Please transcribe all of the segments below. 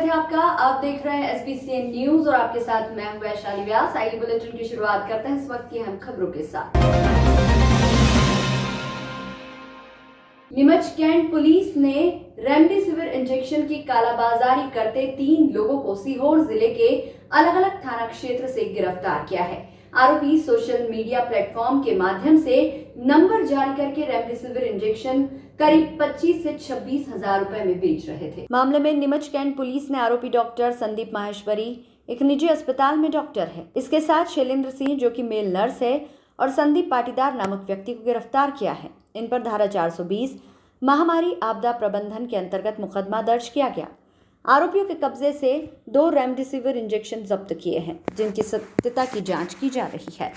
स्वागत है आपका। आप देख रहे हैं SBCN न्यूज और आपके साथ मैं हूं वैशाली व्यास। आइए बुलेटिन की शुरुआत करते हैं इस वक्त की अहम खबरों के साथ। नीमच कैंट पुलिस ने रेमडेसिविर इंजेक्शन की कालाबाजारी करते 3 लोगों को सीहोर जिले के अलग अलग थाना क्षेत्र से गिरफ्तार किया है। आरोपी सोशल मीडिया प्लेटफॉर्म के माध्यम से नंबर जारी करके रेमडेसिविर इंजेक्शन करीब 25 से 26 हजार रुपए में बेच रहे थे। मामले में नीमच कैंट पुलिस ने आरोपी डॉक्टर संदीप माहेश्वरी एक निजी अस्पताल में डॉक्टर है, इसके साथ शैलेंद्र सिंह जो कि मेल नर्स है और संदीप पाटीदार नामक व्यक्ति को गिरफ्तार किया है। इन पर धारा 420 महामारी आपदा प्रबंधन के अंतर्गत मुकदमा दर्ज किया गया। आरोपियों के कब्जे से 2 रेमडेसिविर इंजेक्शन जब्त किए हैं, जिनकी सत्यता की जांच की जा रही है।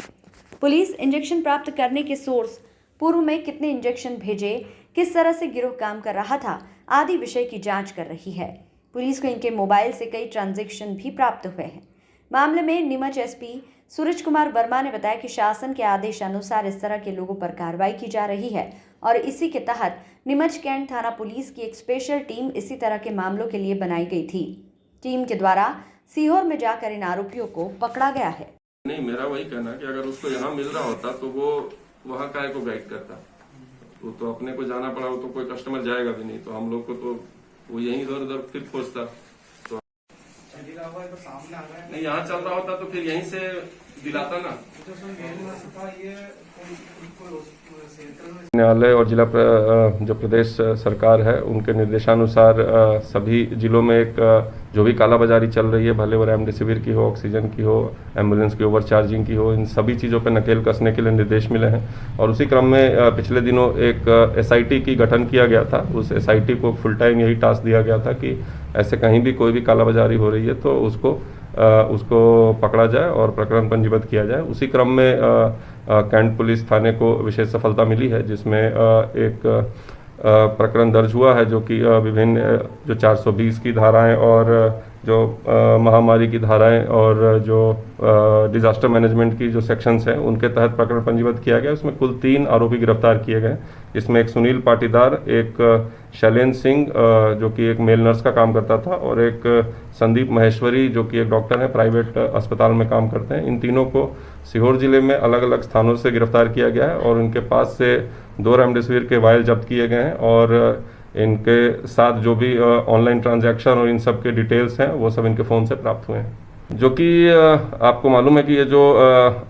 पुलिस इंजेक्शन प्राप्त करने के सोर्स, पूर्व में कितने इंजेक्शन भेजे, किस तरह से गिरोह काम कर रहा था आदि विषय की जांच कर रही है। पुलिस को इनके मोबाइल से कई ट्रांजैक्शन भी प्राप्त हुए हैं। मामले में नीमच SP सूरज कुमार वर्मा ने बताया कि शासन के आदेश अनुसार इस तरह के लोगों पर कार्रवाई की जा रही है और इसी के तहत नीमच कैंट थाना पुलिस की एक स्पेशल टीम इसी तरह के मामलों के लिए बनाई गई थी। टीम के द्वारा सीहोर में जाकर इन आरोपियों को पकड़ा गया है। नहीं, मेरा वही कहना है कि अगर उसको यहाँ मिल रहा होता तो वो वहाँ काय को गाइड करता। वो तो अपने को जाना पड़ा, वो तो कोई कस्टमर जाएगा भी नहीं, तो हम लोग को तो वो यहीं इधर उधर फिर खोजता। तो नहीं, यहाँ चल रहा होता तो फिर यहीं से दिलाता ना। न्यायालय और जिला जो प्रदेश सरकार है उनके निर्देशानुसार सभी जिलों में एक जो भी कालाबाजारी चल रही है, भले वो रेमडेसिविर की हो, ऑक्सीजन की हो, एम्बुलेंस की ओवरचार्जिंग की हो, इन सभी चीज़ों पर नकेल कसने के लिए निर्देश मिले हैं। और उसी क्रम में पिछले दिनों एक SIT की गठन किया गया था। उस SIT को फुल टाइम यही टास्क दिया गया था कि ऐसे कहीं भी कोई भी कालाबाजारी हो रही है तो उसको पकड़ा जाए और प्रकरण पंजीबद्ध किया जाए। उसी क्रम में कैंट पुलिस थाने को विशेष सफलता मिली है, जिसमें एक प्रकरण दर्ज हुआ है जो कि विभिन्न जो 420 की धाराएं और जो महामारी की धाराएं और जो डिजास्टर मैनेजमेंट की जो सेक्शंस हैं उनके तहत प्रकरण पंजीबद्ध किया गया। उसमें कुल 3 आरोपी गिरफ्तार किए गए। इसमें एक सुनील पाटीदार, एक शैलेंद्र सिंह जो कि एक मेल नर्स का काम करता था और एक संदीप महेश्वरी जो कि एक डॉक्टर है, प्राइवेट अस्पताल में काम करते हैं। इन तीनों को सीहोर जिले में अलग अलग स्थानों से गिरफ्तार किया गया है और उनके पास से 2 रेमडेसिविर के वायल जब्त किए गए हैं और इनके साथ जो भी ऑनलाइन ट्रांजैक्शन और इन सब के डिटेल्स हैं वो सब इनके फ़ोन से प्राप्त हुए हैं। जो कि आपको मालूम है कि ये जो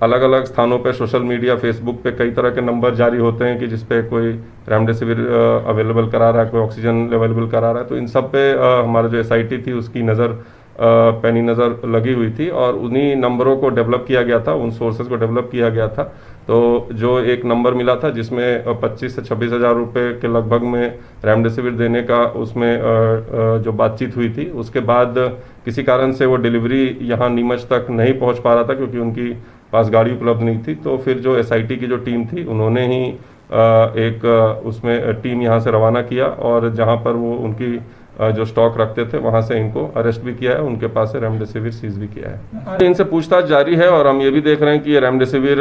अलग अलग स्थानों पे सोशल मीडिया, फेसबुक पे कई तरह के नंबर जारी होते हैं कि जिसपे कोई रेमडेसिविर अवेलेबल करा रहा है, कोई ऑक्सीजन अवेलेबल करा रहा है, तो इन सब पे हमारा जो SIT थी उसकी नज़र पैनी नज़र लगी हुई थी और उन्हीं नंबरों को डेवलप किया गया था, उन सोर्सेज को डेवलप किया गया था। तो जो एक नंबर मिला था जिसमें 25 से 26 हज़ार रुपये के लगभग में रेमडेसिविर देने का उसमें जो बातचीत हुई थी, उसके बाद किसी कारण से वो डिलीवरी यहाँ नीमच तक नहीं पहुँच पा रहा था क्योंकि उनकी पास गाड़ी उपलब्ध नहीं थी। तो फिर जो SIT की जो टीम थी उन्होंने ही एक उसमें टीम यहाँ से रवाना किया और जहाँ पर वो उनकी जो स्टॉक रखते थे वहाँ से इनको अरेस्ट भी किया है, उनके पास से रेमडेसिविर सीज भी किया है। इनसे पूछताछ जारी है और हम ये भी देख रहे हैं कि ये रेमडेसिविर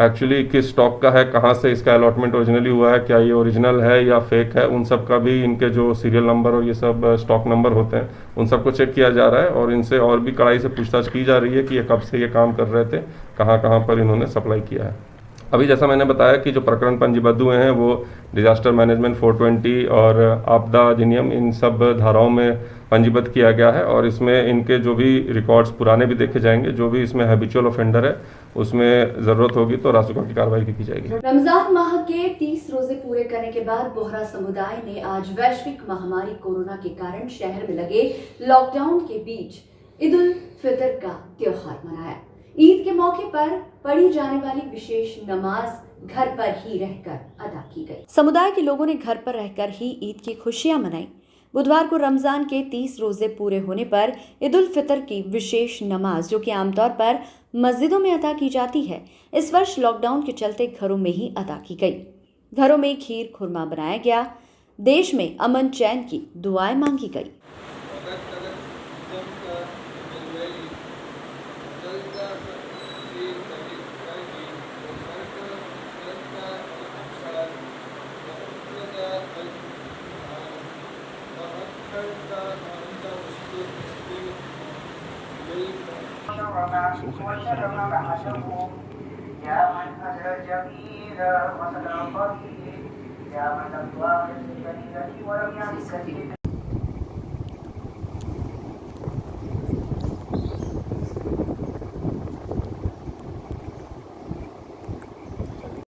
एक्चुअली किस स्टॉक का है, कहाँ से इसका अलॉटमेंट ओरिजिनली हुआ है, क्या ये ओरिजिनल है या फेक है, उन सब का भी इनके जो सीरियल नंबर और ये सब स्टॉक नंबर होते हैं उन सबको चेक किया जा रहा है और इनसे और भी कड़ाई से पूछताछ की जा रही है कि ये कब से ये काम कर रहे थे, कहाँ कहाँ पर इन्होंने सप्लाई किया है। अभी जैसा मैंने बताया कि जो प्रकरण पंजीबद्ध हुए हैं वो डिजास्टर मैनेजमेंट 420 और आपदा अधिनियम, इन सब धाराओं में पंजीबद्ध किया गया है और इसमें इनके जो भी रिकॉर्ड्स पुराने भी देखे जाएंगे। जो भी इसमें हैबिचुअल ऑफेंडर है उसमें जरूरत होगी तो रासुका की कार्रवाई की जाएगी। रमजान माह के 30 रोजे पूरे करने के बाद बोहरा समुदाय ने आज वैश्विक महामारी कोरोना के कारण शहर में लगे लॉकडाउन के बीच ईद उल फितर का त्योहार मनाया। ईद के मौके पर पढ़ी जाने वाली विशेष नमाज घर पर ही रहकर अदा की गई। समुदाय के लोगों ने घर पर रहकर ही ईद की खुशियां मनाई। बुधवार को रमजान के 30 रोजे पूरे होने पर ईद उल फितर की विशेष नमाज, जो कि आमतौर पर मस्जिदों में अदा की जाती है, इस वर्ष लॉकडाउन के चलते घरों में ही अदा की गई। घरों में खीर खुरमा बनाया गया। देश में अमन चैन की दुआएं मांगी गई।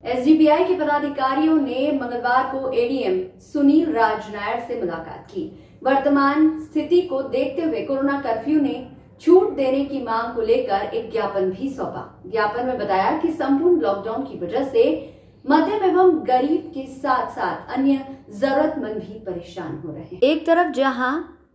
एसडीपीआई के पदाधिकारियों ने मंगलवार को एडीएम सुनील राज नायर से मुलाकात की। वर्तमान स्थिति को देखते हुए कोरोना कर्फ्यू ने छूट देने की मांग को लेकर एक ज्ञापन भी सौंपा। ज्ञापन में बताया कि संपूर्ण लॉकडाउन की वजह से मध्यम एवं गरीब के साथ साथ अन्य जरूरतमंद भी परेशान हो रहे हैं। एक तरफ जहां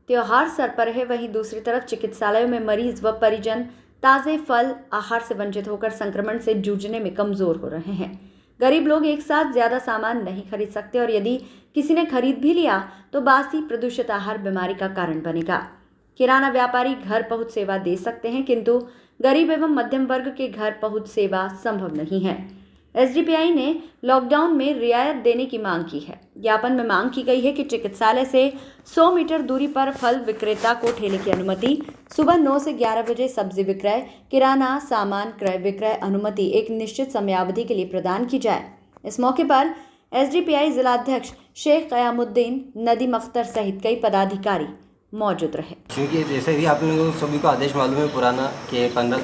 त्योहार सर पर है, वहीं दूसरी तरफ चिकित्सालयों में मरीज व परिजन ताजे फल आहार से वंचित होकर संक्रमण से जूझने में कमजोर हो रहे हैं। गरीब लोग एक साथ ज्यादा सामान नहीं खरीद सकते और यदि किसी ने खरीद भी लिया तो बासी प्रदूषित आहार बीमारी का कारण बनेगा। किराना व्यापारी घर पहुंच सेवा दे सकते हैं, किंतु गरीब एवं मध्यम वर्ग के घर पहुंच सेवा संभव नहीं है। एसडीपीआई ने लॉकडाउन में रियायत देने की मांग की है। ज्ञापन में मांग की गई है कि चिकित्सालय से 100 मीटर दूरी पर फल विक्रेता को ठेले की अनुमति, सुबह 9 से 11 बजे सब्जी विक्रय, किराना सामान क्रय विक्रय अनुमति एक निश्चित समयावधि के लिए प्रदान की जाए। इस मौके पर एसडीपीआई जिलाध्यक्ष शेख कयामुद्दीन नदीम अख्तर सहित कई पदाधिकारी मौजूद रहे। क्योंकि जैसे भी आप लोगों को सभी को आदेश मालूम है पुराना कि 15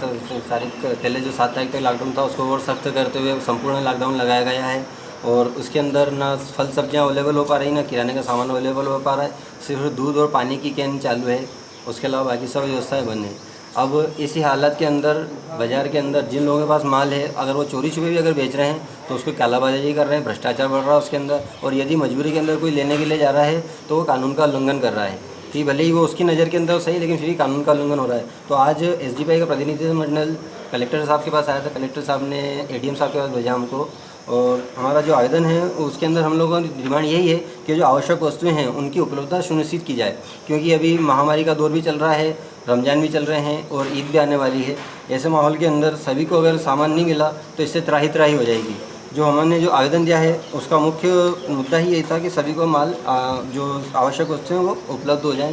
तारीख पहले जो 7 तारीख तक लॉकडाउन था उसको और सख्त करते हुए संपूर्ण लॉकडाउन लगाया गया है और उसके अंदर ना फल सब्जियां अवेलेबल हो पा रही, ना किराने का सामान अवेलेबल हो पा रहा है, सिर्फ दूध और पानी की कैन चालू है, उसके अलावा बाकी सब व्यवस्थाएँ बंद हैं। अब इसी हालत के अंदर बाज़ार के अंदर जिन लोगों के पास माल है, अगर वो चोरी छुपे भी अगर बेच रहे हैं तो उसको कालाबाजारी कर रहे हैं, भ्रष्टाचार बढ़ रहा है उसके अंदर, और यदि मजबूरी के अंदर कोई लेने के लिए जा रहा है तो वो कानून का उल्लंघन कर रहा है कि भले ही वो उसकी नज़र के अंदर सही, लेकिन फिर भी कानून का उल्लंघन हो रहा है। तो आज एसडीपीआई का प्रतिनिधिमंडल कलेक्टर साहब के पास आया था। कलेक्टर साहब ने एडीएम साहब के पास भेजा हमको, और हमारा जो आवेदन है उसके अंदर हम लोगों की डिमांड यही है कि जो आवश्यक वस्तुएं हैं उनकी उपलब्धता सुनिश्चित की जाए, क्योंकि अभी महामारी का दौर भी चल रहा है, रमज़ान भी चल रहे हैं और ईद भी आने वाली है। ऐसे माहौल के अंदर सभी को अगर सामान नहीं मिला तो इससे त्राही त्राही हो जाएगी। जो हमने जो आवेदन दिया है उसका मुख्य मुद्दा ही यही था कि सभी को माल जो आवश्यक वस्तुएं वो उपलब्ध हो जाएं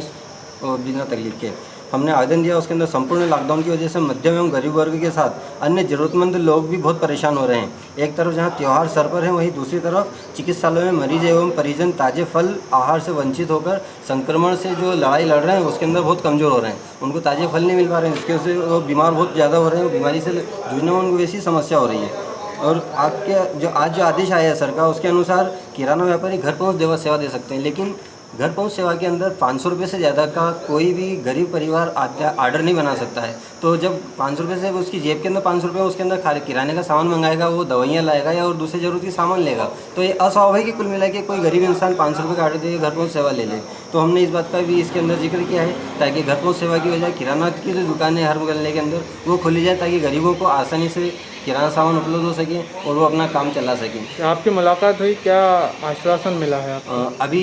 और बिना तकलीफ के। हमने आवेदन दिया, उसके अंदर संपूर्ण लॉकडाउन की वजह से मध्यम एवं गरीब वर्ग के साथ अन्य ज़रूरतमंद लोग भी बहुत परेशान हो रहे हैं। एक तरफ जहां त्यौहार सर पर है, वहीं दूसरी तरफ चिकित्सालयों में मरीज एवं परिजन ताजे फल आहार से वंचित होकर संक्रमण से जो लड़ाई लड़ रहे हैं उसके अंदर बहुत कमज़ोर हो रहे हैं। उनको ताजे फल नहीं मिल पा रहे हैं, जिसकी वजह से वो बीमार बहुत ज़्यादा हो रहे हैं, बीमारी से जूझने में उनको वैसी समस्या हो रही है। और आपके जो आज जो आदेश आया है सरकार, उसके अनुसार किराना व्यापारी घर पहुँच सेवा दे सकते हैं, लेकिन घर पहुंच सेवा के अंदर 500 रुपये से ज़्यादा का कोई भी गरीब परिवार आर्डर नहीं बना सकता है। तो जब 500 रुपये से उसकी जेब के अंदर 500 रुपये उसके अंदर किराने का सामान मंगाएगा, वो दवाइयाँ लाएगा या और दूसरे ज़रूरत की सामान लेगा, तो ये अस्वाभाविक है कुल मिला के कोई गरीब इंसान 500 रुपये का आर्डर देकर घर पहुंच सेवा ले ले। तो हमने इस बात का भी इसके अंदर जिक्र किया है ताकि घर पहुंच सेवा की वजह किराना की जो दुकानें हर मोहल्ले के अंदर वो खोली जाए, ताकि गरीबों को आसानी से किराना सामान उपलब्ध हो सके और वो अपना काम चला सकें। आपकी मुलाकात हुई, क्या आश्वासन मिला है आपको? अभी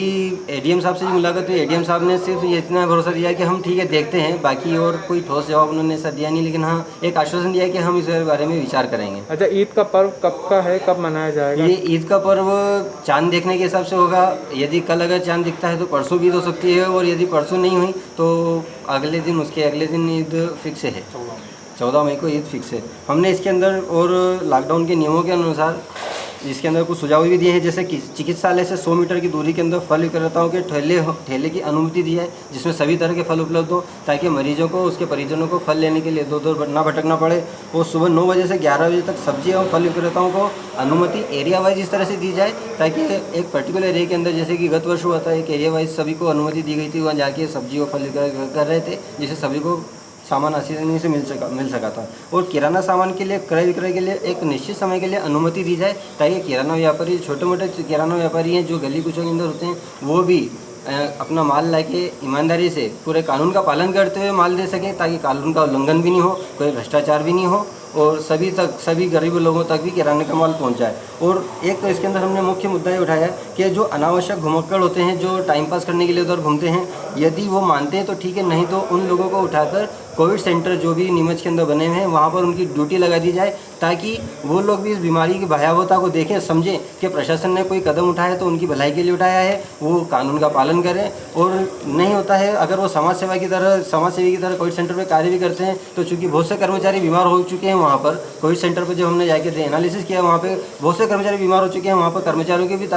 एडीएम साहब से जो मुलाकात हुई, एडीएम साहब ने सिर्फ ये इतना भरोसा दिया कि हम ठीक है देखते हैं, बाकी और कोई ठोस जवाब उन्होंने ऐसा दिया नहीं, लेकिन हाँ एक आश्वासन दिया कि हम इस बारे में विचार करेंगे। अच्छा, ईद का पर्व कब का है, कब मनाया जाएगा? ये ईद का पर्व चांद देखने के हिसाब से होगा। यदि कल अगर चांद दिखता है तो परसों भी हो सकती है, और यदि परसों नहीं हुई तो अगले दिन, उसके अगले दिन ईद फिक्स है, 14 मई को ईद फिक्स है। हमने इसके अंदर और लॉकडाउन के नियमों के अनुसार इसके अंदर कुछ सुझाव भी दिए हैं, जैसे कि चिकित्सालय से 100 मीटर की दूरी के अंदर फल विक्रेताओं के ठेले की अनुमति दी है, जिसमें सभी तरह के फल उपलब्ध हो, ताकि मरीजों को, उसके परिजनों को फल लेने के लिए दूर ना भटकना पड़े। और सुबह 9 बजे से 11 बजे तक सब्जी और फल विक्रेताओं को अनुमति एरिया वाइज इस तरह से दी जाए, ताकि एक पर्टिकुलर एरिया के अंदर, जैसे कि गत वर्ष हुआ था, एक एरिया वाइज सभी को अनुमति दी गई थी, वहाँ जाके सब्जी और फल विक्रय कर रहे थे, जिससे सभी को सामान आसानी से मिल सका था। और किराना सामान के लिए क्रय विक्रय के लिए एक निश्चित समय के लिए अनुमति दी जाए, ताकि किराना व्यापारी, छोटे मोटे किराना व्यापारी हैं जो गली कुचों के अंदर होते हैं, वो भी अपना माल लाके ईमानदारी से पूरे कानून का पालन करते हुए माल दे सके, ताकि कानून का उल्लंघन भी नहीं हो, कोई भ्रष्टाचार भी नहीं हो, और सभी गरीब लोगों तक भी किराने का माल पहुंच जाए। और एक तो इसके अंदर हमने मुख्य मुद्दा ये उठाया कि जो अनावश्यक घुमक्कड़ होते हैं, जो टाइम पास करने के लिए उधर घूमते हैं, यदि वो मानते हैं तो ठीक है, नहीं तो उन लोगों को उठाकर कोविड सेंटर जो भी नीमच के अंदर बने हुए हैं वहाँ पर उनकी ड्यूटी लगा दी जाए, ताकि वो लोग भी इस बीमारी की भयावहता को देखें, समझें कि प्रशासन ने कोई कदम उठाया तो उनकी भलाई के लिए उठाया है, वो कानून का पालन करें। और नहीं होता है, अगर वो समाज सेवी की तरह कोविड सेंटर पर कार्य भी करते हैं, तो चूँकि बहुत से कर्मचारी बीमार हो चुके हैं वहाँ पर कोविड सेंटर पर, जब हमने जाके एनालिसिस किया वहाँ पर बहुत से कर्मचारी बीमार हो चुके हैं, वहाँ पर कर्मचारियों की भी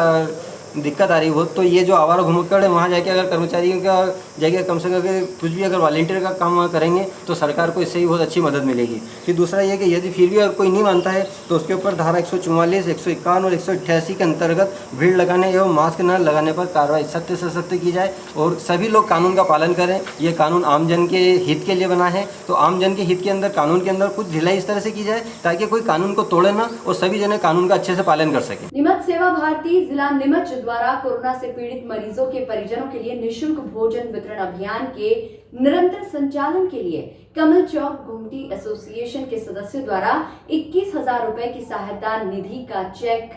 दिक्कत आ रही है बहुत। तो ये जो आवारा घुमक्कड़ है, वहाँ जाके अगर कर्मचारियों का जाके कम से कम कुछ भी अगर वॉलंटियर का काम वहाँ करेंगे तो सरकार को इससे ही बहुत अच्छी मदद मिलेगी। फिर दूसरा ये कि यदि फिर भी अगर कोई नहीं मानता है तो उसके ऊपर धारा 144, 151 और 188 के अंतर्गत भीड़ लगाने एवं मास्क न लगाने पर कार्रवाई सख्त से सख्त की जाए और सभी लोग कानून का पालन करें। ये कानून आमजन के हित के लिए बना है, तो आमजन के हित के अंदर कानून के अंदर कुछ ढिलाई इस तरह से की जाए ताकि कोई कानून को तोड़े ना और सभी जने कानून का अच्छे से पालन कर सके। नीमच सेवा भारती जिला नीमच द्वारा कोरोना से पीड़ित मरीजों के परिजनों के लिए निःशुल्क भोजन वितरण अभियान के निरंतर संचालन के लिए कमल चौक घुमटी एसोसिएशन के सदस्यों द्वारा 21,000 रुपए की सहायता निधि का चेक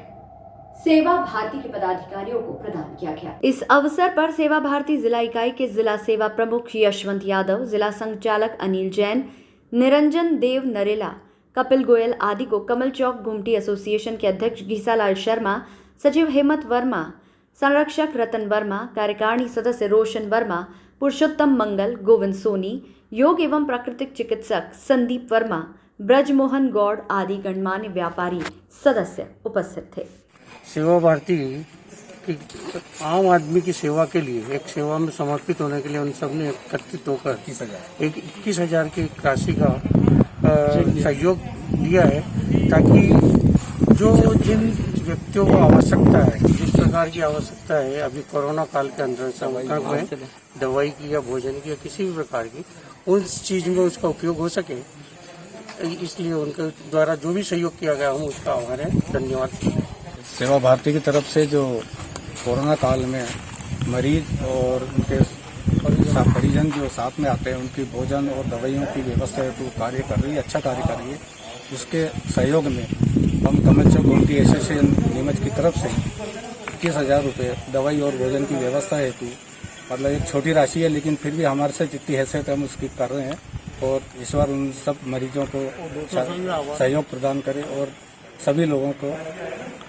सेवा भारती के पदाधिकारियों को प्रदान किया गया। इस अवसर पर सेवा भारती जिला इकाई के जिला सेवा प्रमुख यशवंत यादव, जिला संचालक अनिल जैन, निरंजन देव नरेला, कपिल गोयल आदि को कमल चौक घुमटी एसोसिएशन के अध्यक्ष घीसालाल शर्मा, सचिव हेमंत वर्मा, संरक्षक रतन वर्मा, कार्यकारिणी सदस्य रोशन वर्मा, पुरुषोत्तम मंगल, गोविंद सोनी, योग एवं प्राकृतिक चिकित्सक संदीप वर्मा, ब्रजमोहन गौड़ आदि गणमान्य व्यापारी सदस्य उपस्थित थे। सेवा भारती की आम आदमी की सेवा के लिए, एक सेवा में समर्पित होने के लिए उन सब ने एकत्रित होकर 21,000 की राशि का सहयोग दिया है, ताकि जो जिन व्यक्तियों को आवश्यकता है, जिस प्रकार की आवश्यकता है अभी कोरोना काल के अंदर संक्रमण में, दवाई की या भोजन की या किसी भी प्रकार की, उस चीज में उसका उपयोग हो सके, इसलिए उनके द्वारा जो भी सहयोग किया गया हम उसका आभार है, धन्यवाद। सेवा भारती की तरफ से जो कोरोना काल में मरीज और उनके परिजन जो साथ में आते हैं उनकी भोजन और दवाइयों की व्यवस्था हेतु कार्य कर रही है, अच्छा कार्य कर रही है। उसके सहयोग में हम कमल चौक घुमटी एसोसिएशन नीमच की तरफ से 21,000 रुपये दवाई और भोजन की व्यवस्था हेतु, मतलब एक छोटी राशि है लेकिन फिर भी हमारे से जितनी हैसियत है हम उसकी कर रहे हैं, और ईश्वर उन सब मरीजों को सहयोग प्रदान करे और सभी लोगों को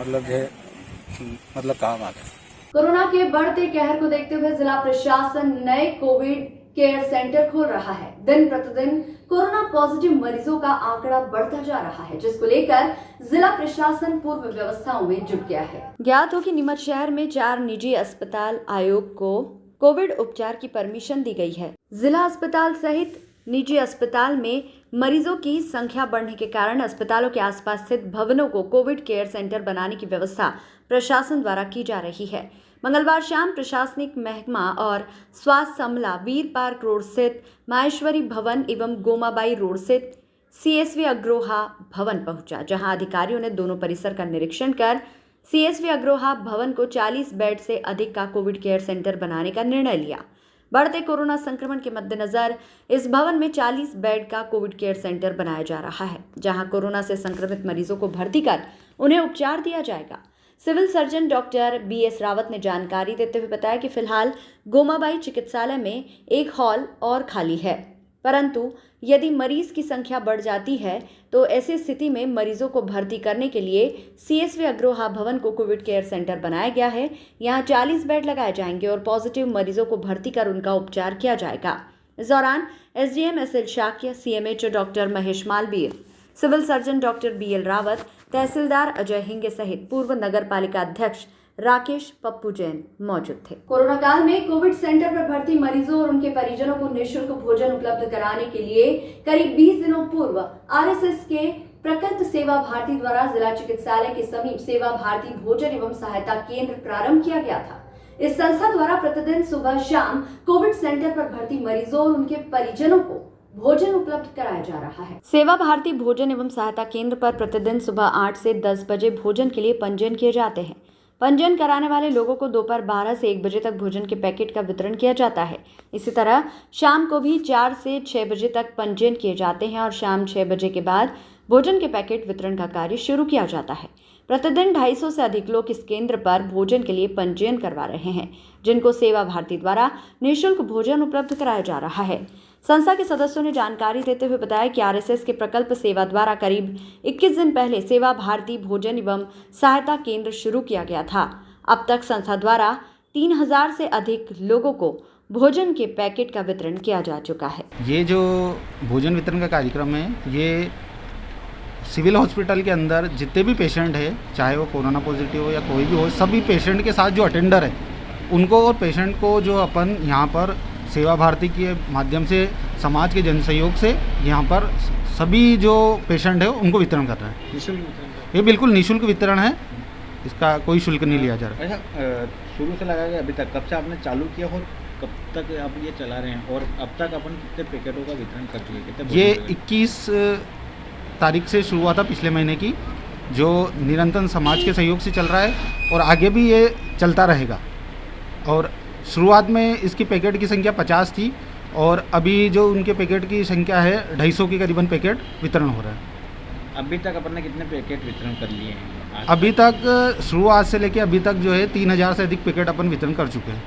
मतलब काम आ जाए। कोरोना के बढ़ते कहर को देखते हुए जिला प्रशासन नए कोविड केयर सेंटर खोल रहा है। दिन प्रतिदिन कोरोना पॉजिटिव मरीजों का आंकड़ा बढ़ता जा रहा है, जिसको लेकर जिला प्रशासन पूर्व व्यवस्थाओं में जुट गया है। ज्ञात हो कि नीमच शहर में 4 निजी अस्पताल आयोग को कोविड उपचार की परमिशन दी गई है। जिला अस्पताल सहित निजी अस्पताल में मरीजों की संख्या बढ़ने के कारण अस्पतालों के आसपास स्थित भवनों को कोविड केयर सेंटर बनाने की व्यवस्था प्रशासन द्वारा की जा रही है। मंगलवार शाम प्रशासनिक महकमा और स्वास्थ्य अमला वीर पार्क रोड स्थित माहेश्वरी भवन एवं गोमाबाई रोड स्थित सीएसवी अग्रोहा भवन पहुंचा, जहां अधिकारियों ने दोनों परिसर का निरीक्षण कर सीएसवी अग्रोहा भवन को 40 बेड से अधिक का कोविड केयर सेंटर बनाने का निर्णय लिया। बढ़ते कोरोना संक्रमण के मद्देनजर इस भवन में 40 बेड का कोविड केयर सेंटर बनाया जा रहा है, जहां कोरोना से संक्रमित मरीजों को भर्ती कर उन्हें उपचार दिया जाएगा। Civil surgeon doctor BS Rawat ने जानकारी देते हुए बताया कि फिलहाल गोमाबाई चिकित्सालय में एक हॉल और खाली है, परंतु यदि मरीज की संख्या बढ़ जाती है तो ऐसी स्थिति में मरीजों को भर्ती करने के लिए सीएसवी अग्रोहा भवन को कोविड केयर सेंटर बनाया गया है। यहाँ 40 बेड लगाए जाएंगे और पॉजिटिव मरीजों को भर्ती कर उनका उपचार किया जाएगा। इस दौरान SDM SL Shakya, CMHO doctor Mahesh Malviya, civil surgeon doctor BL Rawat, तहसीलदार अजय हिंगे सहित पूर्व नगर पालिका अध्यक्ष राकेश पप्पू जैन मौजूद थे। कोरोना काल में कोविड सेंटर पर भर्ती मरीजों और उनके परिजनों को निःशुल्क भोजन उपलब्ध कराने के लिए करीब 20 दिनों पूर्व RSS के प्रकल्प सेवा भारती द्वारा जिला चिकित्सालय के समीप सेवा भारती भोजन एवं सहायता केंद्र प्रारंभ किया गया था। इस संस्था द्वारा प्रतिदिन सुबह शाम कोविड सेंटर पर भर्ती मरीजों और उनके परिजनों को भोजन उपलब्ध कराया जा रहा है। सेवा भारती भोजन एवं सहायता केंद्र पर प्रतिदिन सुबह 8 से 10 बजे भोजन के लिए पंजीयन किए जाते हैं। पंजीयन कराने वाले लोगों को दोपहर 12 से 1 बजे तक भोजन के पैकेट का वितरण किया जाता है। इसी तरह शाम को भी 4 से 6 बजे तक पंजीयन किए जाते हैं और शाम 6 बजे के बाद भोजन के पैकेट वितरण का कार्य शुरू किया जाता है। प्रतिदिन 250 से अधिक लोग इस केंद्र पर भोजन के लिए पंजीयन करवा रहे हैं, जिनको सेवा भारती द्वारा निःशुल्क भोजन उपलब्ध कराया जा रहा है। संस्था के सदस्यों ने जानकारी देते हुए बताया कि आरएसएस के प्रकल्प सेवा द्वारा करीब 21 दिन पहले सेवा भारती भोजन एवं सहायता केंद्र शुरू किया गया था। अब तक संस्था द्वारा 3000 से अधिक लोगों को भोजन के पैकेट का वितरण किया जा चुका है। ये जो भोजन वितरण का कार्यक्रम है, ये सिविल हॉस्पिटल के अंदर जितने भी पेशेंट है, चाहे वो कोरोना पॉजिटिव हो या कोई भी हो, सभी पेशेंट के साथ जो अटेंडर है उनको और पेशेंट को जो अपन यहाँ पर सेवा भारती के माध्यम से समाज के जनसहयोग से यहाँ पर सभी जो पेशेंट है उनको वितरण कर रहे हैं। निःशुल्क वितरण? ये बिल्कुल निःशुल्क वितरण है, इसका कोई शुल्क नहीं लिया जा रहा। अच्छा, शुरू से लगाया गया अभी तक कब से आपने चालू किया और कब तक आप ये चला रहे हैं, और अब तक अपन कितने पैकेटों का वितरण कर चुके हैं? कितने ये भोजन 21 तारीख से शुरू हुआ था पिछले महीने की, जो निरंतर समाज के सहयोग से चल रहा है और आगे भी ये चलता रहेगा। और शुरुआत में इसकी पैकेट की संख्या 50 थी और अभी जो उनके पैकेट की संख्या है 250 के करीबन पैकेट वितरण हो रहा है। अभी तक अपन ने कितने पैकेट वितरण कर लिए हैं? अभी तक शुरुआत से लेके अभी तक जो है 3000 से अधिक पैकेट अपन वितरण कर चुके हैं।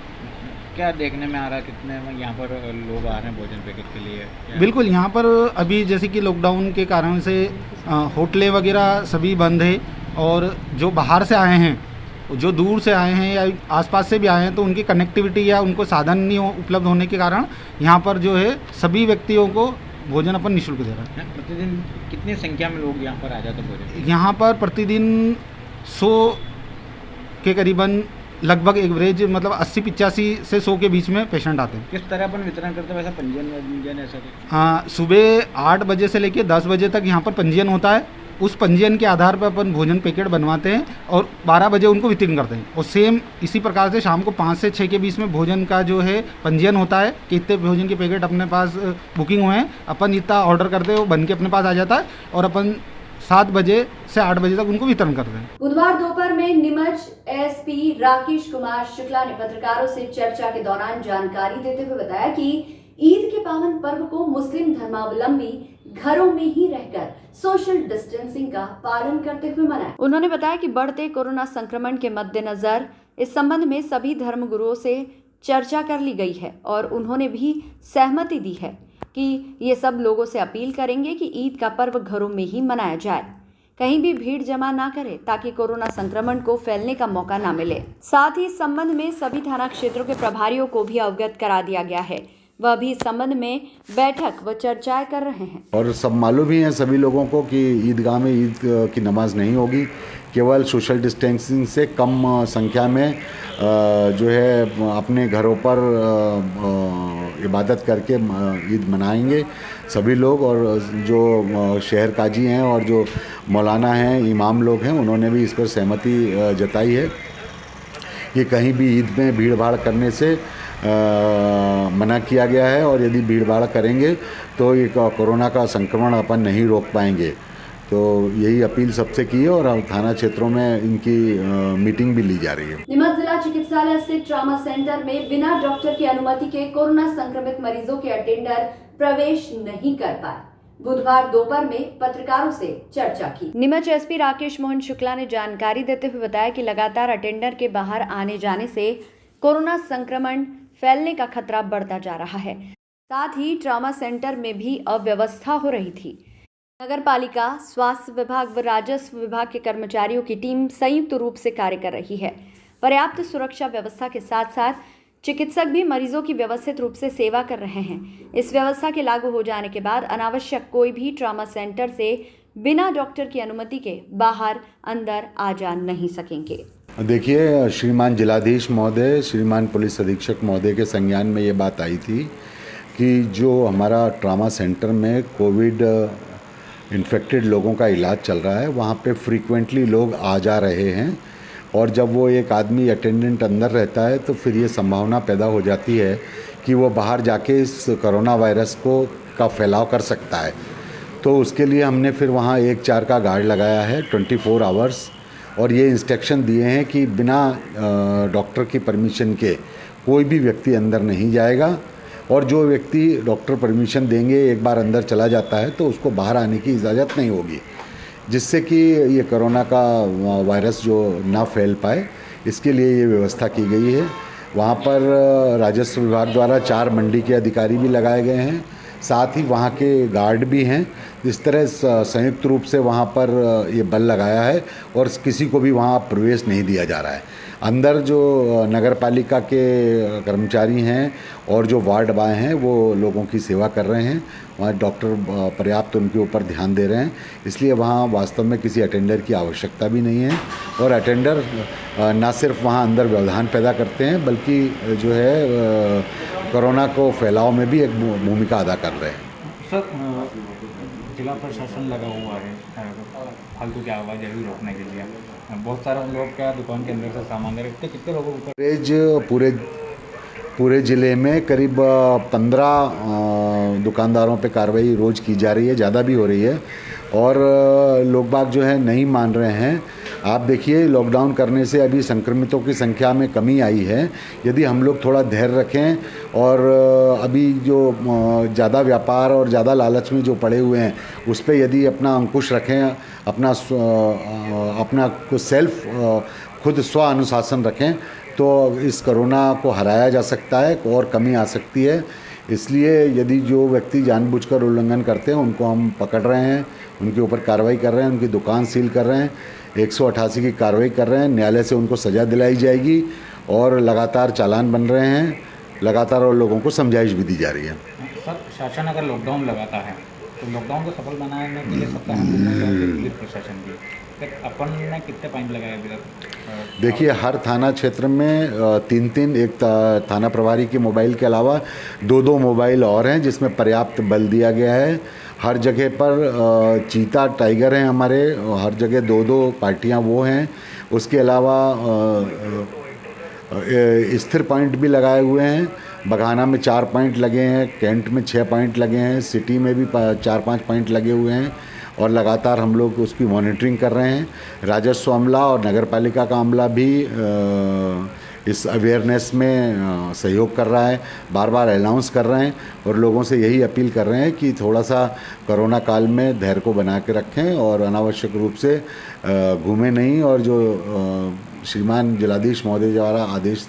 क्या देखने में आ रहा है, कितने यहाँ पर लोग आ रहे हैं भोजन पैकेट के लिए? बिल्कुल, यहाँ पर अभी जैसे कि लॉकडाउन के कारण से होटलें वगैरह सभी बंद है और जो बाहर से आए हैं, जो दूर से आए हैं या आसपास से भी आए हैं, तो उनकी कनेक्टिविटी या उनको साधन नहीं उपलब्ध होने के कारण यहाँ पर जो है सभी व्यक्तियों को भोजन अपन निःशुल्क दे रहे हैं। प्रतिदिन कितनी संख्या में लोग यहाँ पर आ जाते हैं भोजन? यहाँ पर प्रतिदिन 100 के करीबन लगभग एवरेज मतलब 80-85 से 100 के बीच में पेशेंट आते हैं। किस तरह अपन वितरण करते हैं? वैसा पंजीयन ऐसा कुछ? सुबह 8 बजे से लेकर 10 बजे तक यहाँ पर पंजीयन होता है। उस पंजीयन के आधार पर अपन भोजन पैकेट बनवाते हैं और 12 बजे उनको वितरण करते हैं। और सेम इसी प्रकार से शाम को 5 से 6 के बीच में भोजन का जो है पंजीयन होता है कि इतने भोजन के पैकेट अपने पास बुकिंग हुए हैं, अपन इतना ऑर्डर करते हैं, वो बन के अपने पास आ जाता है और अपन 7 बजे से 8 बजे तक उनको वितरण करते हैं। बुधवार दोपहर में नीमच एसपी राकेश कुमार शुक्ला ने पत्रकारों से चर्चा के दौरान जानकारी देते हुए बताया कि ईद के पावन पर्व को मुस्लिम धर्मावलंबी घरों में ही रहकर सोशल डिस्टेंसिंग का पालन करते हुए मनाएं। उन्होंने बताया कि बढ़ते कोरोना संक्रमण के मद्देनजर इस संबंध में सभी धर्मगुरुओं से चर्चा कर ली गई है और उन्होंने भी सहमति दी है कि ये सब लोगों से अपील करेंगे कि ईद का पर्व घरों में ही मनाया जाए, कहीं भी भीड़ जमा ना करें ताकि कोरोना संक्रमण को फैलने का मौका ना मिले। साथ ही इस संबंध में सभी थाना क्षेत्रों के प्रभारियों को भी अवगत करा दिया गया है, वह भी इस संबंध में बैठक व चर्चाएं कर रहे हैं। और सब मालूम ही है सभी लोगों को कि ईदगाह में ईद की नमाज नहीं होगी, केवल सोशल डिस्टेंसिंग से कम संख्या में जो है अपने घरों पर इबादत करके ईद मनाएंगे सभी लोग। और जो शहर काजी हैं और जो मौलाना हैं, इमाम लोग हैं, उन्होंने भी इस पर सहमति जताई है कि कहीं भी ईद में भीड़ भाड़ करने से मना किया गया है और यदि भीड़ भाड़ करेंगे तो ये कोरोना का संक्रमण अपन नहीं रोक पाएंगे। तो यही अपील सबसे की है और थाना क्षेत्रों में इनकी मीटिंग भी ली जा रही है। नीमच जिला चिकित्सालय स्थित ट्रॉमा सेंटर में बिना डॉक्टर की अनुमति के कोरोना संक्रमित मरीजों के अटेंडर प्रवेश नहीं कर पाए। बुधवार दोपहर में पत्रकारों से चर्चा की। नीमच एसपी राकेश मोहन शुक्ला ने जानकारी देते हुए बताया कि लगातार अटेंडर के बाहर आने जाने से कोरोना संक्रमण फैलने का खतरा बढ़ता जा रहा है। साथ ही ट्रॉमा सेंटर में भी अव्यवस्था हो रही थी। नगर पालिका, स्वास्थ्य विभाग व राजस्व विभाग के कर्मचारियों की टीम संयुक्त रूप से कार्य कर रही है। पर्याप्त सुरक्षा व्यवस्था के साथ साथ चिकित्सक भी मरीजों की व्यवस्थित रूप से सेवा कर रहे हैं। इस व्यवस्था के लागू हो जाने के बाद अनावश्यक कोई भी ट्रॉमा सेंटर से बिना डॉक्टर की अनुमति के बाहर अंदर आ जा नहीं सकेंगे। देखिए, श्रीमान जिलाधीश महोदय, श्रीमान पुलिस अधीक्षक महोदय के संज्ञान में ये बात आई थी कि जो हमारा ट्रॉमा सेंटर में कोविड इन्फेक्टेड लोगों का इलाज चल रहा है, वहाँ पे फ्रीक्वेंटली लोग आ जा रहे हैं और जब वो एक आदमी अटेंडेंट अंदर रहता है तो फिर ये संभावना पैदा हो जाती है कि वो बाहर जाके इस कोरोना वायरस का फैलाव कर सकता है। तो उसके लिए हमने फिर वहाँ 1-4 का गार्ड लगाया है 24 आवर्स और ये इंस्ट्रक्शन दिए हैं कि बिना डॉक्टर की परमिशन के कोई भी व्यक्ति अंदर नहीं जाएगा और जो व्यक्ति डॉक्टर परमिशन देंगे एक बार अंदर चला जाता है तो उसको बाहर आने की इजाज़त नहीं होगी। जिससे कि ये कोरोना का वायरस जो ना फैल पाए, इसके लिए ये व्यवस्था की गई है। वहाँ पर राजस्व विभाग द्वारा 4 मंडी के अधिकारी भी लगाए गए हैं, साथ ही वहाँ के गार्ड भी हैं। इस तरह संयुक्त रूप से वहाँ पर ये बल लगाया है और किसी को भी वहाँ प्रवेश नहीं दिया जा रहा है। अंदर जो नगर पालिका के कर्मचारी हैं और जो वार्ड बॉय हैं वो लोगों की सेवा कर रहे हैं। वहाँ डॉक्टर पर्याप्त उनके ऊपर ध्यान दे रहे हैं, इसलिए वहाँ वास्तव में किसी अटेंडर की आवश्यकता भी नहीं है। और अटेंडर ना सिर्फ वहाँ अंदर व्यवधान पैदा करते हैं, बल्कि जो है कोरोना को फैलाव में भी एक भूमिका अदा कर रहे हैं। सर, जिला प्रशासन लगा हुआ है फालतू की आवाजाही रोकने के लिए। बहुत सारे लोग क्या दुकान के अंदर से सामान ले रहे, कितने लोगों को पूरे ज़िले में करीब 15 दुकानदारों पे कार्रवाई रोज़ की जा रही है, ज़्यादा भी हो रही है और लोग बाग जो है नहीं मान रहे हैं। आप देखिए, लॉकडाउन करने से अभी संक्रमितों की संख्या में कमी आई है। यदि हम लोग थोड़ा धैर्य रखें और अभी जो ज़्यादा व्यापार और ज़्यादा लालच में जो पड़े हुए हैं उस पर यदि अपना अंकुश रखें, अपना को सेल्फ खुद स्व अनुशासन रखें, तो इस कोरोना को हराया जा सकता है और कमी आ सकती है। इसलिए यदि जो व्यक्ति जानबूझकर उल्लंघन करते हैं उनको हम पकड़ रहे हैं, उनके ऊपर कार्रवाई कर रहे हैं, उनकी दुकान सील कर रहे हैं, 188 की कार्रवाई कर रहे हैं। न्यायालय से उनको सज़ा दिलाई जाएगी और लगातार चालान बन रहे हैं, लगातार और लोगों को समझाइश भी दी जा रही है। सर, शासन अगर लॉकडाउन लगाता है तो लॉकडाउन को सफल बनाने के लिए पुलिस प्रशासन की अपन ने कितने पॉइंट लगाए अभी तक? देखिए, हर थाना क्षेत्र में 3-3 एक थाना प्रभारी के मोबाइल के अलावा 2-2 मोबाइल और हैं, जिसमें पर्याप्त बल दिया गया है। हर जगह पर चीता टाइगर हैं हमारे, हर जगह 2-2 पार्टियां वो हैं। उसके अलावा स्थिर पॉइंट भी लगाए हुए हैं। बघाना में 4 पॉइंट लगे हैं, कैंट में 6 पॉइंट लगे हैं, सिटी में भी 4-5 पॉइंट लगे हुए हैं और लगातार हम लोग उसकी मॉनिटरिंग कर रहे हैं। राजस्व अमला और नगर पालिका का अमला भी इस अवेयरनेस में सहयोग कर रहा है, बार बार अनाउंस कर रहे हैं और लोगों से यही अपील कर रहे हैं कि थोड़ा सा कोरोना काल में धैर्य को बना के रखें और अनावश्यक रूप से घूमें नहीं, और जो श्रीमान जिलाधीश महोदय द्वारा आदेश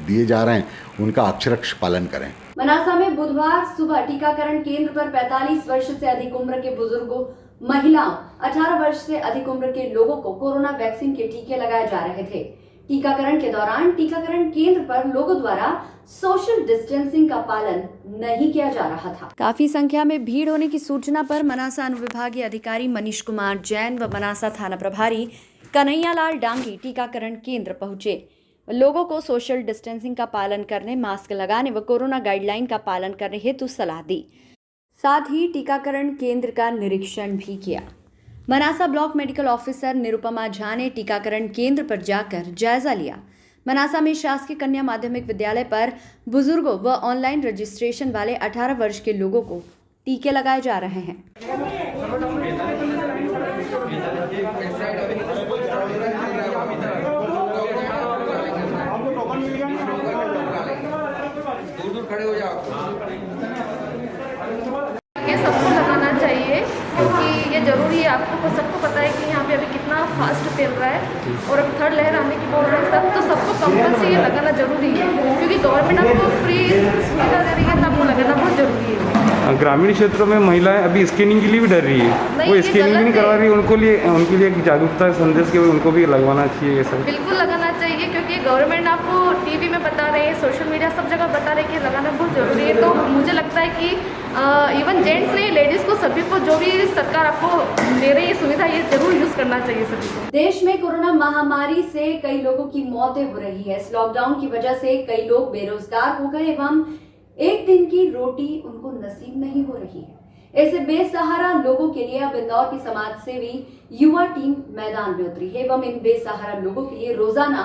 दिए जा रहे हैं उनका अक्षरश पालन करें। मनासा में बुधवार सुबह टीकाकरण केंद्र पर 45 वर्ष से अधिक उम्र के बुजुर्गों, महिलाओं, 18 वर्ष से अधिक उम्र के लोगों को कोरोना वैक्सीन के टीके लगाए जा रहे थे। टीकाकरण के दौरान टीकाकरण केंद्र पर लोगों द्वारा सोशल डिस्टेंसिंग का पालन नहीं किया जा रहा था। काफी संख्या में भीड़ होने की सूचना पर मनासा अनुविभागीय अधिकारी मनीष कुमार जैन व मनासा थाना प्रभारी कन्हैयालाल डांगी टीकाकरण केंद्र पहुंचे। लोगों को सोशल डिस्टेंसिंग का पालन करने, मास्क लगाने व कोरोना गाइडलाइन का पालन करने हेतु सलाह दी। साथ ही टीकाकरण केंद्र का निरीक्षण भी किया। Manasa block medical officer Nirupama Jha ने टीकाकरण केंद्र पर जाकर जायजा लिया। मनासा में शासकीय कन्या माध्यमिक विद्यालय पर बुजुर्गों व ऑनलाइन रजिस्ट्रेशन वाले 18 वर्ष के लोगों को टीके लगाए जा रहे हैं। ये सबको लगाना चाहिए क्योंकि ये ज़रूरी है। आपको सबको पता है कि यहाँ पे अभी कितना फास्ट फैल रहा है और अभी थर्ड लहर आने की बोल रहे हैं सब, तो सबको कंपल्सरी ये लगाना जरूरी है क्योंकि गवर्नमेंट आपको फ्री सुविधा दे रही है, तो आपको लगाना बहुत जरूरी है। ग्रामीण क्षेत्रों में महिलाएं अभी स्कैनिंग के लिए भी डर रही है, वो स्कैनिंग भी नहीं करवा रही है। उनके लिए एक जागरूकता संदेश के उनको भी लगवाना चाहिए। ये सब बिल्कुल लगाना चाहिए क्योंकि गवर्नमेंट आपको टीवी में बता रहे हैं, सोशल मीडिया सब जगह बता रहे हैं कि लगाना बहुत जरूरी है। तो मुझे लगता है कि इवन जेंट्स नहीं, लेडीज़ को, सभी को जो भी सरकार आपको दे रही है सुविधा, ये जरूर यूज़ करना चाहिए सभी को। देश में कोरोना महामारी से कई लोगों की मौतें हो रही है। इस लॉकडाउन की वजह से कई लोग बेरोजगार हो गए एवं एक दिन की रोटी उनको नसीब नहीं हो रही है। ऐसे बेसहारा लोगों के लिए अब इंदौर की समाज सेवी युवा टीम मैदान में उतरी है एवं इन बेसहारा लोगों के लिए रोजाना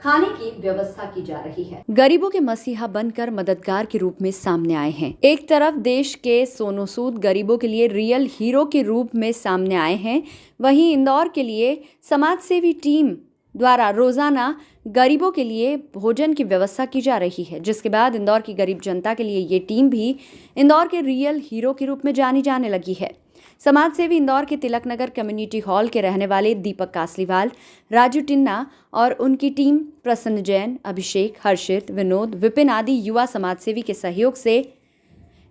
खाने की व्यवस्था की जा रही है। गरीबों के मसीहा बनकर मददगार के रूप में सामने आए हैं। एक तरफ देश के सोनू सूद गरीबों के लिए रियल हीरो के रूप में सामने आए हैं, वहीं इंदौर के लिए समाज सेवी टीम द्वारा रोजाना गरीबों के लिए भोजन की व्यवस्था की जा रही है, जिसके बाद इंदौर की गरीब जनता के लिए ये टीम भी इंदौर के रियल हीरो के रूप में जानी जाने लगी है। समाज सेवी इंदौर के तिलक नगर कम्युनिटी हॉल के रहने वाले दीपक कासलीवाल, राजू टिन्ना और उनकी टीम प्रसन्न जैन, अभिषेक, हर्षित, विनोद, विपिन आदि युवा समाजसेवी के सहयोग से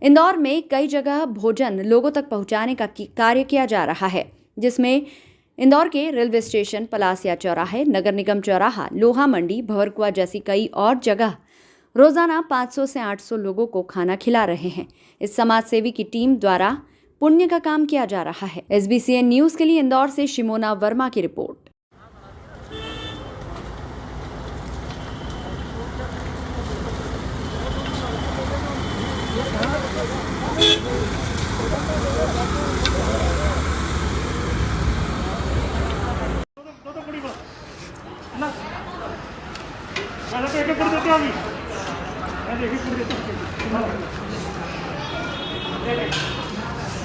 इंदौर में कई जगह भोजन लोगों तक पहुंचाने का कार्य किया जा रहा है, जिसमें इंदौर के रेलवे स्टेशन, पलासिया चौराहे, नगर निगम चौराहा, लोहा मंडी, भंवरकुआ जैसी कई और जगह रोजाना 500 से 800 लोगों को खाना खिला रहे हैं। इस समाजसेवी की टीम द्वारा पुण्य का काम किया जा रहा है। SBCN न्यूज के लिए इंदौर से शिमोना वर्मा की रिपोर्ट।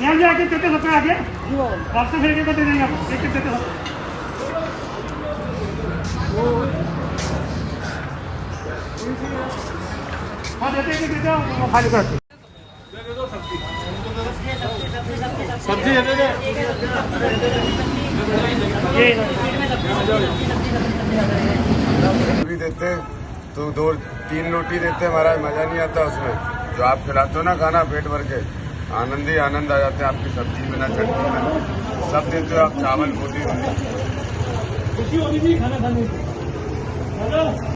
यहाँ जाके देते सबसे आगे आपसे फिर एक दे देंगे आपको एक देते सब हाँ देते वो खाली कर सब्जी भी देते तो 2-3 रोटी देते, हमारा मजा नहीं आता उसमें। जो आप खिलाते हो ना खाना पेट भर के, आनंद ही आनंद आ जाते हैं। आपकी सब्जी में ना चटनी में सब देते हो आप, चावल रोटी खुशी होती थी खाना खाने।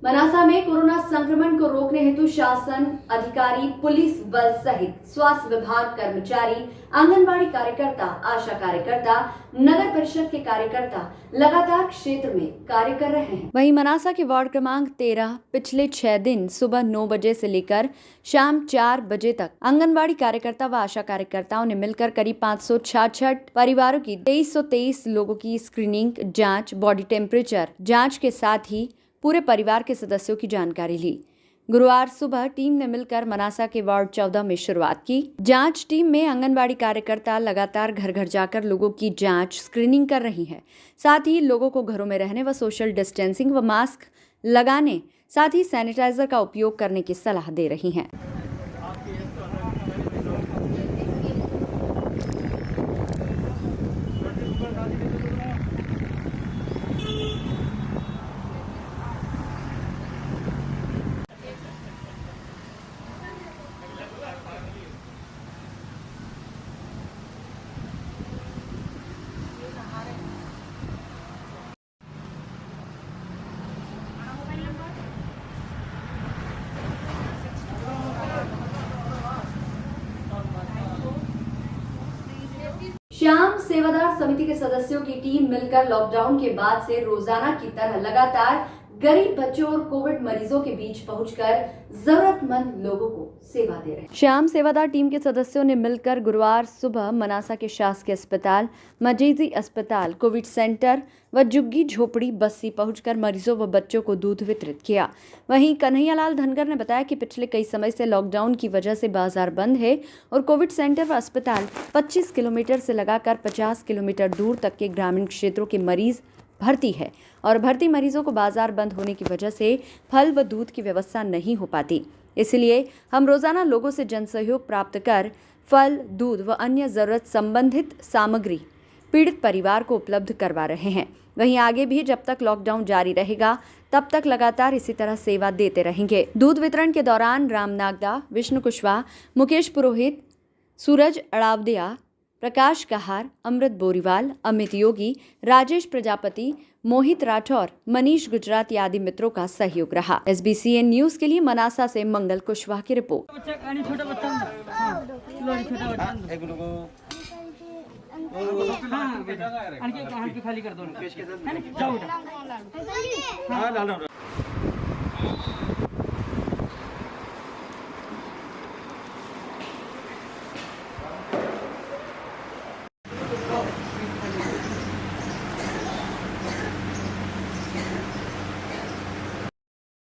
मनासा में कोरोना संक्रमण को रोकने हेतु शासन अधिकारी, पुलिस बल सहित स्वास्थ्य विभाग कर्मचारी, आंगनबाड़ी कार्यकर्ता, आशा कार्यकर्ता, नगर परिषद के कार्यकर्ता लगातार क्षेत्र में कार्य कर रहे हैं। वहीं मनासा के वार्ड क्रमांक 13 पिछले 6 दिन सुबह 9 बजे से लेकर शाम 4 बजे तक आंगनबाड़ी कार्यकर्ता व आशा कार्यकर्ताओं ने मिलकर करीब 566 परिवारों की 2323 लोगों की स्क्रीनिंग, जाँच, बॉडी टेम्परेचर जाँच के साथ ही पूरे परिवार के सदस्यों की जानकारी ली। गुरुवार सुबह टीम ने मिलकर मनासा के वार्ड 14 में शुरुआत की। जांच टीम में आंगनबाड़ी कार्यकर्ता लगातार घर घर जाकर लोगों की जांच, स्क्रीनिंग कर रही हैं। साथ ही लोगों को घरों में रहने व सोशल डिस्टेंसिंग व मास्क लगाने, साथ ही सैनिटाइजर का उपयोग करने की सलाह दे रही हैं। श्याम सेवादार समिति के सदस्यों की टीम मिलकर लॉकडाउन के बाद से रोजाना की तरह लगातार गरीब बच्चों और कोविड मरीजों के बीच पहुंचकर जरूरतमंद लोगों को सेवा दे रहे हैं। श्याम सेवादार टीम के सदस्यों ने मिलकर गुरुवार सुबह मनासा के शासकीय अस्पताल, मजेजी अस्पताल, कोविड सेंटर व झुग्गी झोपड़ी बस्सी पहुंचकर मरीजों व बच्चों को दूध वितरित किया। वहीं कन्हैयालाल धनगर ने बताया कि पिछले कई समय से लॉकडाउन की वजह से बाजार बंद है और कोविड सेंटर व अस्पताल 25 किलोमीटर से लगाकर 50 किलोमीटर दूर तक के ग्रामीण क्षेत्रों के मरीज भर्ती है और भर्ती मरीजों को बाजार बंद होने की वजह से फल व दूध की व्यवस्था नहीं हो पाती। इसलिए हम रोजाना लोगों से जन सहयोग प्राप्त कर फल, दूध व अन्य जरूरत संबंधित सामग्री पीड़ित परिवार को उपलब्ध करवा रहे हैं। वहीं आगे भी जब तक लॉकडाउन जारी रहेगा तब तक लगातार इसी तरह सेवा देते रहेंगे। दूध वितरण के दौरान राम नागदा, विष्णु कुशवाहा, मुकेश पुरोहित, सूरज अड़ावदिया, प्रकाश कहार, अमृत बोरीवाल, अमित योगी, राजेश प्रजापति, मोहित राठौर, मनीष गुजराती आदि मित्रों का सहयोग रहा। SBCN न्यूज के लिए मनासा से मंगल कुशवाहा की रिपोर्ट।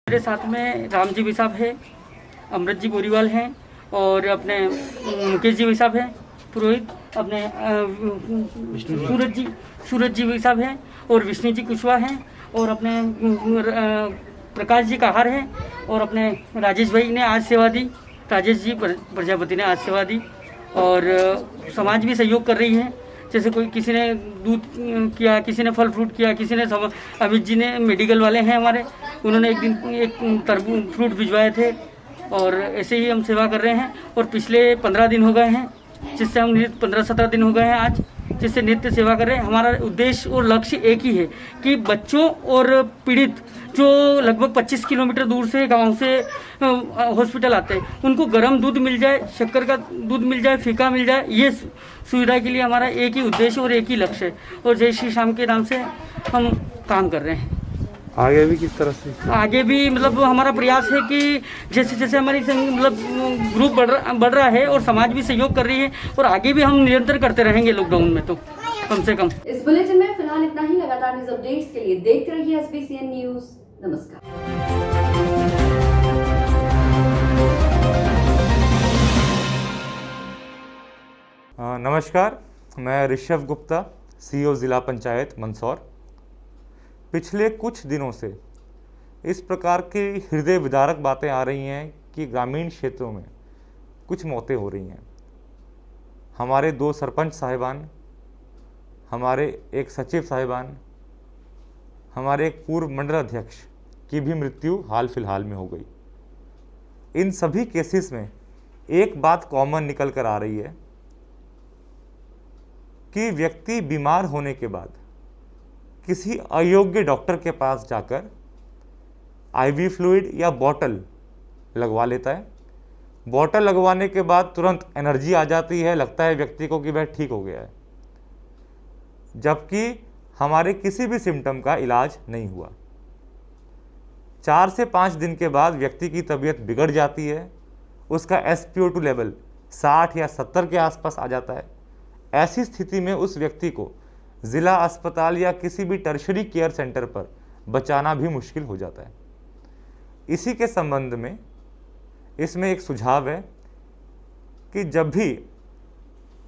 मेरे साथ में राम जी भी साहब है, अमृत जी बोरीवाल हैं और अपने मुकेश जी भी साहब हैं, पुरोहित अपने सूरज जी भी साहब हैं और विष्णु जी कुशवाहा हैं और अपने प्रकाश जी कहार हैं और अपने राजेश भाई ने आज सेवा दी, राजेश जी प्रजापति ने आज सेवा दी और समाज भी सहयोग कर रही है जैसे कोई किसी ने दूध किया, किसी ने फल फ्रूट किया, किसी ने अमित जी ने मेडिकल वाले हैं हमारे, उन्होंने एक दिन एक तरबूज फ्रूट भिजवाए थे और ऐसे ही हम सेवा कर रहे हैं। और पिछले 15 दिन हो गए हैं, जिससे हम 15-17 दिन हो गए हैं आज, जिससे नित्य सेवा कर रहे हैं। हमारा उद्देश्य और लक्ष्य एक ही है कि बच्चों और पीड़ित जो लगभग 25 किलोमीटर दूर से गांव से हॉस्पिटल आते हैं, उनको गर्म दूध मिल जाए, शक्कर का दूध मिल जाए, फीका मिल जाए, ये सुविधा के लिए हमारा एक ही उद्देश्य और एक ही लक्ष्य है। और जय श्री श्याम के नाम से हम काम कर रहे हैं। आगे भी किस तरह से? आगे भी मतलब हमारा प्रयास है कि जैसे जैसे हमारी मतलब ग्रुप बढ़ रहा है और समाज भी सहयोग कर रही है, और आगे भी हम निरंतर करते रहेंगे लॉकडाउन में तो कम से कम। इस बुलेटिन में फिलहाल इतना ही। लगातार न्यूज अपडेट्स के लिए देखते रहिए SBCN न्यूज। नमस्कार। नमस्कार, मैं ऋषभ गुप्ता, CEO जिला पंचायत मंदसौर। पिछले कुछ दिनों से इस प्रकार की हृदय विदारक बातें आ रही हैं कि ग्रामीण क्षेत्रों में कुछ मौतें हो रही हैं। हमारे 2 सरपंच साहिबान, हमारे एक सचिव साहिबान, हमारे एक पूर्व मंडल अध्यक्ष की भी मृत्यु हाल फिलहाल में हो गई। इन सभी केसेस में एक बात कॉमन निकल कर आ रही है कि व्यक्ति बीमार होने के बाद किसी अयोग्य डॉक्टर के पास जाकर IV फ्लूइड या बॉटल लगवा लेता है। बॉटल लगवाने के बाद तुरंत एनर्जी आ जाती है, लगता है व्यक्ति को कि वह ठीक हो गया है, जबकि हमारे किसी भी सिम्टम का इलाज नहीं हुआ। 4 से 5 दिन के बाद व्यक्ति की तबीयत बिगड़ जाती है, उसका SpO2 लेवल 60 या 70 के आसपास आ जाता है। ऐसी स्थिति में उस व्यक्ति को ज़िला अस्पताल या किसी भी टर्शरी केयर सेंटर पर बचाना भी मुश्किल हो जाता है। इसी के संबंध में इसमें एक सुझाव है कि जब भी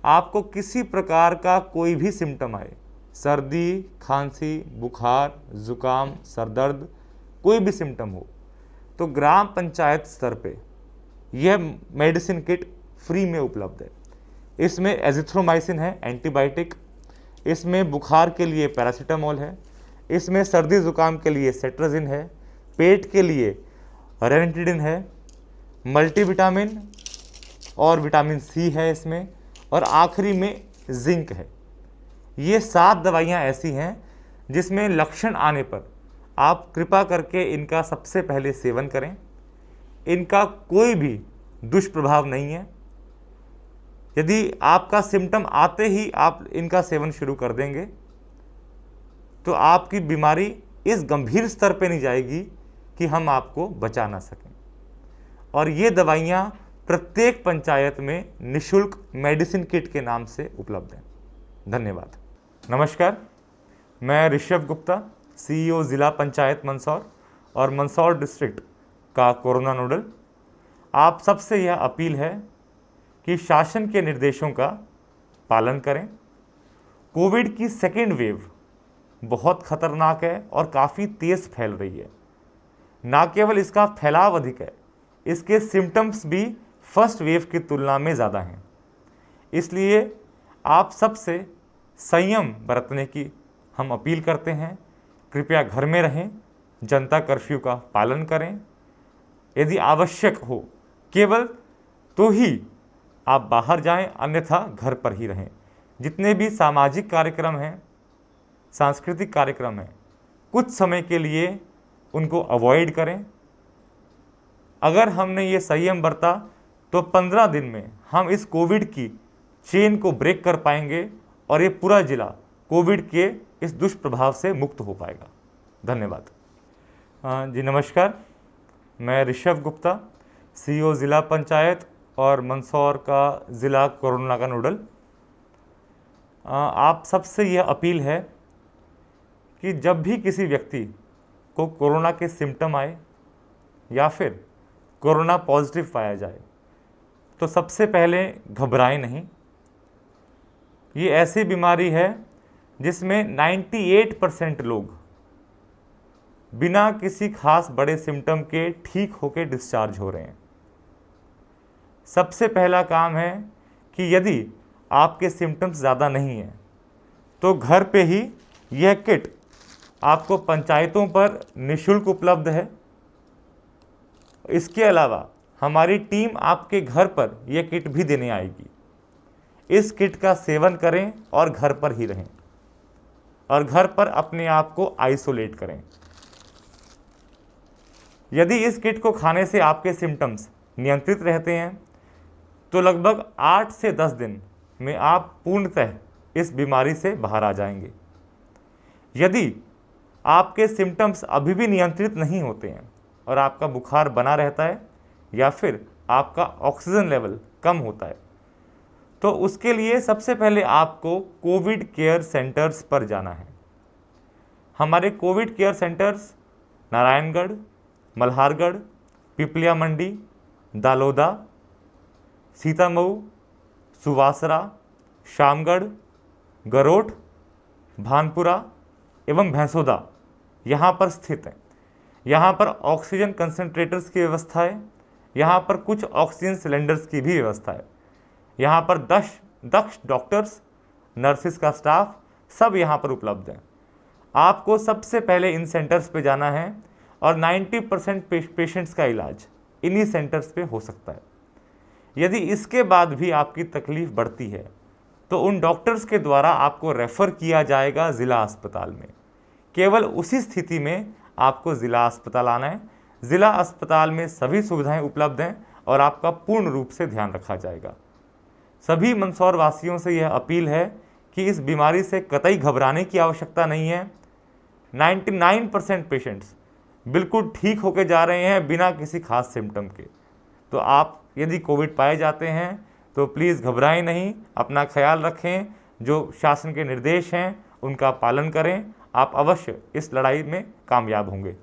आपको किसी प्रकार का कोई भी सिम्टम आए, सर्दी, खांसी, बुखार, जुकाम, सरदर्द, कोई भी सिम्टम हो, तो ग्राम पंचायत स्तर पे यह मेडिसिन किट फ्री में उपलब्ध है। इसमें एजिथ्रोमाइसिन है, एंटीबायोटिक, इसमें बुखार के लिए पैरासीटामोल है, इसमें सर्दी जुकाम के लिए सेट्राजिन है, पेट के लिए रेनिटिडिन है, मल्टीविटामिन और विटामिन C है इसमें, और आखिरी में जिंक है। ये 7 दवाइयाँ ऐसी हैं जिसमें लक्षण आने पर आप कृपा करके इनका सबसे पहले सेवन करें। इनका कोई भी दुष्प्रभाव नहीं है। यदि आपका सिम्टम आते ही आप इनका सेवन शुरू कर देंगे तो आपकी बीमारी इस गंभीर स्तर पे नहीं जाएगी कि हम आपको बचा ना सकें। और ये दवाइयाँ प्रत्येक पंचायत में निःशुल्क मेडिसिन किट के नाम से उपलब्ध हैं। धन्यवाद। नमस्कार, मैं ऋषभ गुप्ता, CEO ज़िला पंचायत मंदसौर और मंदसौर डिस्ट्रिक्ट का कोरोना नोडल। आप सबसे यह अपील है कि शासन के निर्देशों का पालन करें। कोविड की सेकेंड वेव बहुत खतरनाक है और काफ़ी तेज़ फैल रही है। ना केवल इसका फैलाव अधिक है, इसके सिम्टम्स भी फर्स्ट वेव की तुलना में ज़्यादा हैं। इसलिए आप सबसे संयम बरतने की हम अपील करते हैं। कृपया घर में रहें, जनता कर्फ्यू का पालन करें। यदि आवश्यक हो केवल तो ही आप बाहर जाएं, अन्यथा घर पर ही रहें। जितने भी सामाजिक कार्यक्रम हैं, सांस्कृतिक कार्यक्रम हैं, कुछ समय के लिए उनको अवॉइड करें। अगर हमने ये संयम बरता तो 15 दिन में हम इस कोविड की चेन को ब्रेक कर पाएंगे और ये पूरा जिला कोविड के इस दुष्प्रभाव से मुक्त हो पाएगा। धन्यवाद। जी नमस्कार, मैं ऋषभ गुप्ता, CEO ज़िला पंचायत और मंदसौर का ज़िला कोरोना का नोडल। आप सबसे यह अपील है कि जब भी किसी व्यक्ति को कोरोना के सिम्टम आए या फिर कोरोना पॉजिटिव पाया जाए तो सबसे पहले घबराएं नहीं। ये ऐसी बीमारी है जिसमें 98% लोग बिना किसी खास बड़े सिम्टम के ठीक होकर डिस्चार्ज हो रहे हैं। सबसे पहला काम है कि यदि आपके सिम्टम्स ज़्यादा नहीं हैं तो घर पे ही यह किट आपको पंचायतों पर निःशुल्क उपलब्ध है। इसके अलावा हमारी टीम आपके घर पर यह किट भी देने आएगी। इस किट का सेवन करें और घर पर ही रहें और घर पर अपने आप को आइसोलेट करें। यदि इस किट को खाने से आपके सिम्टम्स नियंत्रित रहते हैं तो लगभग 8 से 10 दिन में आप पूर्णतः इस बीमारी से बाहर आ जाएंगे। यदि आपके सिम्टम्स अभी भी नियंत्रित नहीं होते हैं और आपका बुखार बना रहता है या फिर आपका ऑक्सीजन लेवल कम होता है तो उसके लिए सबसे पहले आपको कोविड केयर सेंटर्स पर जाना है। हमारे covid care centres Narayangarh, Malhargarh, Pipliya Mandi, Daloda, Sitamau, Suwasra, Shamgarh, Garoth, Bhanpura एवं भैंसोदा यहाँ पर स्थित है। यहाँ पर ऑक्सीजन कंसंट्रेटर्स की व्यवस्था है। यहाँ पर कुछ ऑक्सीजन सिलेंडर्स की भी व्यवस्था है। यहाँ पर दक्ष डॉक्टर्स, नर्सिस का स्टाफ सब यहाँ पर उपलब्ध है। आपको सबसे पहले इन सेंटर्स पे जाना है और 90% पेशेंट्स का इलाज इन्हीं सेंटर्स पे हो सकता है। यदि इसके बाद भी आपकी तकलीफ़ बढ़ती है तो उन डॉक्टर्स के द्वारा आपको रेफ़र किया जाएगा ज़िला अस्पताल में। केवल उसी स्थिति में आपको ज़िला अस्पताल आना है। ज़िला अस्पताल में सभी सुविधाएं उपलब्ध हैं और आपका पूर्ण रूप से ध्यान रखा जाएगा। सभी मंदसौर वासियों से यह अपील है कि इस बीमारी से कतई घबराने की आवश्यकता नहीं है। 99% पेशेंट्स बिल्कुल ठीक होकर जा रहे हैं बिना किसी खास सिम्टम के। तो आप यदि कोविड पाए जाते हैं तो प्लीज़ घबराएं नहीं, अपना ख्याल रखें, जो शासन के निर्देश हैं उनका पालन करें। आप अवश्य इस लड़ाई में कामयाब होंगे।